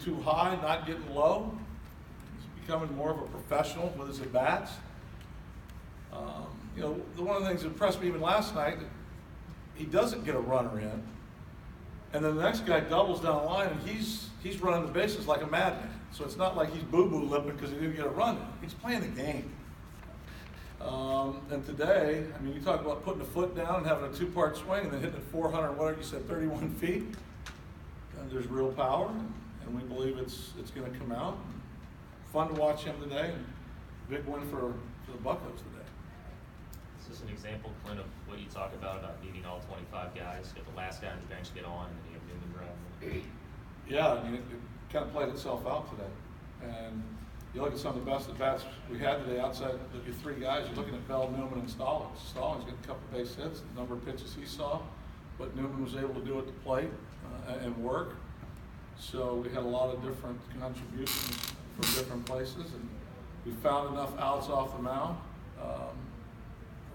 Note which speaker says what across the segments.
Speaker 1: too high, not getting low. He's becoming more of a professional with his at-bats. One of the things that impressed me even last night, he doesn't get a runner in, and then the next guy doubles down the line, and he's running the bases like a madman. So it's not like he's boo-boo lipping because he didn't get a run in. He's playing the game. And today, you talk about putting a foot down and having a two-part swing and then hitting it 400, whatever you said, 31 feet. And there's real power, and we believe it's going to come out. Fun to watch him today, and big win for the Buccos today.
Speaker 2: Is this an example, Clint, of what you talk about needing all 25 guys, get the last guy on the bench get on, and then you have Newman driving?
Speaker 1: Yeah, it kind of played itself out today. And you look at some of the best at-bats we had today outside the three guys, you're looking at Bell, Newman, and Stallings. Stallings got a couple base hits, the number of pitches he saw, but Newman was able to do it at the plate and work. So we had a lot of different contributions from different places, and we found enough outs off the mound.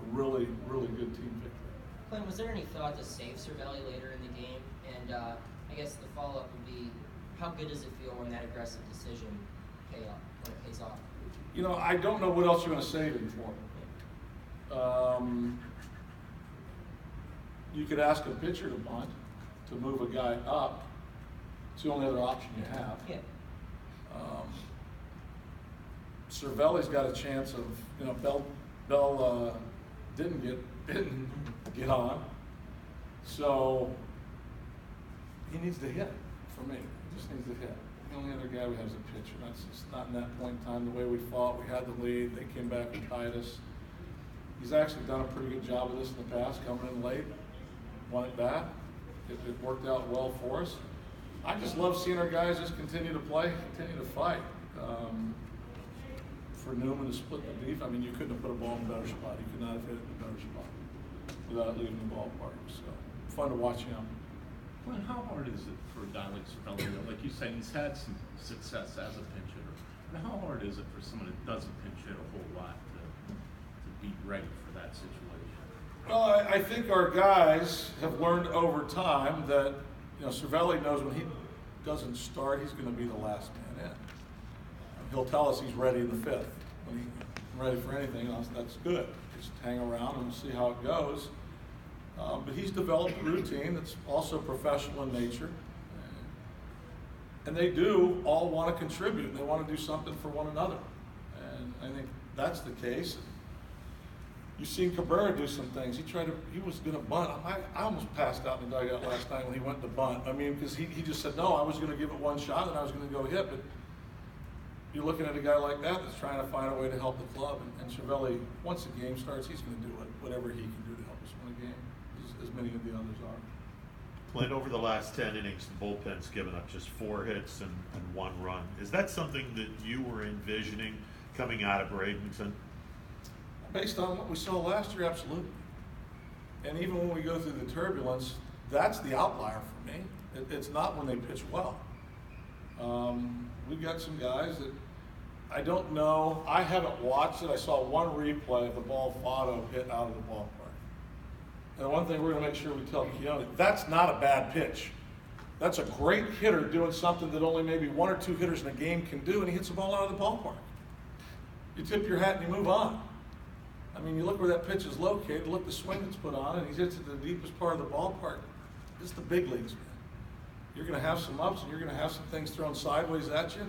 Speaker 1: A really, really good team victory.
Speaker 3: Clint, was there any thought to save Cervelli later in the game? And I guess the follow-up would be, how good does it feel when that aggressive decision pays off?
Speaker 1: I don't know what else you're going to save him for. You could ask a pitcher to bunt, to move a guy up. It's the only other option you have.
Speaker 3: Yeah.
Speaker 1: Cervelli's got a chance of, Bell didn't get on, so he needs to hit. For me, he just needs to hit. The only other guy we have is a pitcher. That's just not in that point in time the way we fought. We had the lead. They came back and tied us. He's actually done a pretty good job of this in the past, coming in late, won it back. It worked out well for us. I just love seeing our guys just continue to play, continue to fight. For Newman to split the beef, you couldn't have put a ball in a better spot. You could not have hit it in a better spot without leaving the ballpark. So fun to watch him.
Speaker 4: Well, how hard is it for a guy like Cervelli? Like you said, he's had some success as a pinch hitter. But how hard is it for someone that doesn't pinch hit a whole lot to be ready for that situation?
Speaker 1: Well, I think our guys have learned over time that Cervelli knows when he doesn't start, he's going to be the last man in. He'll tell us he's ready in the fifth. When he's ready for anything else, that's good. Just hang around and we'll see how it goes. But he's developed a routine that's also professional in nature. And they do all want to contribute. They want to do something for one another. And I think that's the case. You've seen Cabrera do some things. He was going to bunt. I almost passed out in the dugout last night when he went to bunt. Because he just said, no, I was going to give it one shot and I was going to go hit. But you're looking at a guy like that that's trying to find a way to help the club. And Cervelli, once the game starts, he's going to do whatever he can do to help us win a game, as many of the others are.
Speaker 5: Clint, over the last 10 innings, the bullpen's given up just 4 hits and 1 run. Is that something that you were envisioning coming out of Bradenton?
Speaker 1: Based on what we saw last year, absolutely. And even when we go through the turbulence, that's the outlier for me. It's not when they pitch well. We've got some guys that I don't know. I haven't watched it. I saw one replay of the ball Votto hit out of the ballpark. And the one thing we're going to make sure we tell Keone, that's not a bad pitch. That's a great hitter doing something that only maybe 1 or 2 hitters in a game can do, and he hits the ball out of the ballpark. You tip your hat and you move on. You look where that pitch is located, look the swing that's put on, and he hits it to the deepest part of the ballpark. It's the big leagues, man. You're going to have some ups and you're going to have some things thrown sideways at you,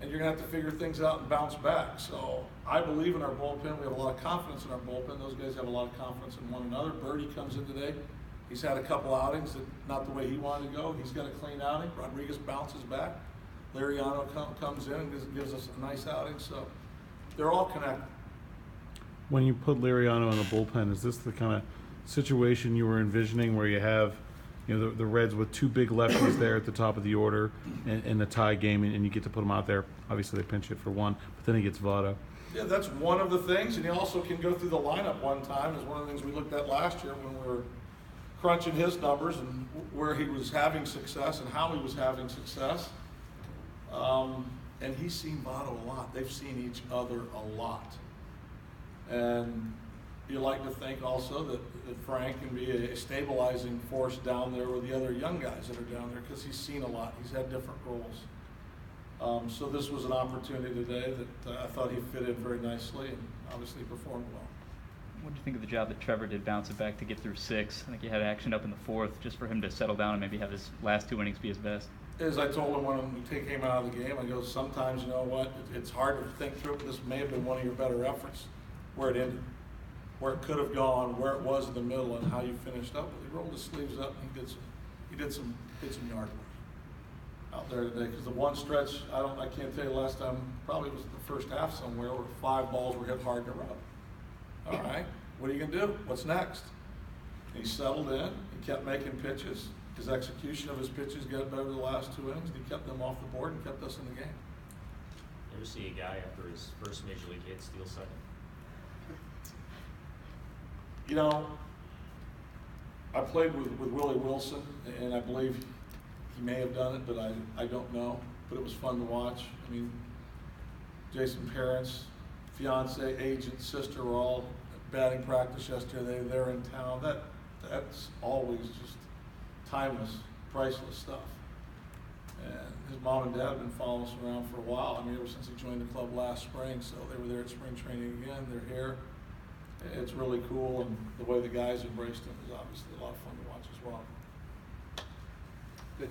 Speaker 1: and you're going to have to figure things out and bounce back. So I believe in our bullpen. We have a lot of confidence in our bullpen. Those guys have a lot of confidence in one another. Birdie comes in today. He's had a couple outings that not the way he wanted to go. He's got a clean outing. Rodriguez bounces back. Liriano comes in and gives us a nice outing. So they're all connected.
Speaker 6: When you put Liriano in the bullpen, is this the kind of situation you were envisioning where you have the Reds with 2 big lefties there at the top of the order in the tie game, and you get to put them out there? Obviously, they pinch hit for 1, but then he gets Votto.
Speaker 1: Yeah, that's one of the things, and he also can go through the lineup one time. Is one of the things we looked at last year when we were crunching his numbers and where he was having success and how he was having success. And he's seen Votto a lot. They've seen each other a lot. And you like to think also that Frank can be a stabilizing force down there with the other young guys that are down there because he's seen a lot. He's had different roles. So this was an opportunity today that I thought he fit in very nicely and obviously performed well.
Speaker 7: What do you think of the job that Trevor did bouncing back to get through 6? I think he had action up in the 4th just for him to settle down and maybe have his last 2 innings be his best.
Speaker 1: As I told him when we came out of the game, I go, sometimes, you know what, it's hard to think through, but this may have been one of your better efforts, where it ended, where it could have gone, where it was in the middle, and how you finished up. He rolled his sleeves up and he did some yard work out there today. Because the one stretch, I can't tell you last time, probably it was the first half somewhere, where 5 balls were hit hard in a row. All right, what are you gonna do? What's next? And he settled in. He kept making pitches. His execution of his pitches got better the last 2 innings. And he kept them off the board and kept us in the game.
Speaker 2: You ever see a guy after his first major league hit steal second?
Speaker 1: You know, I played with Willie Wilson, and I believe he may have done it, but I don't know. But it was fun to watch. I mean, Jason Parents, fiance, agent, sister were all at batting practice yesterday. They're in town. That's always just timeless, priceless stuff. And his mom and dad have been following us around for a while. I mean, ever since he joined the club last spring. So they were there at spring training again. They're here. It's really cool, and the way the guys embraced him is obviously a lot of fun to watch as well. Good.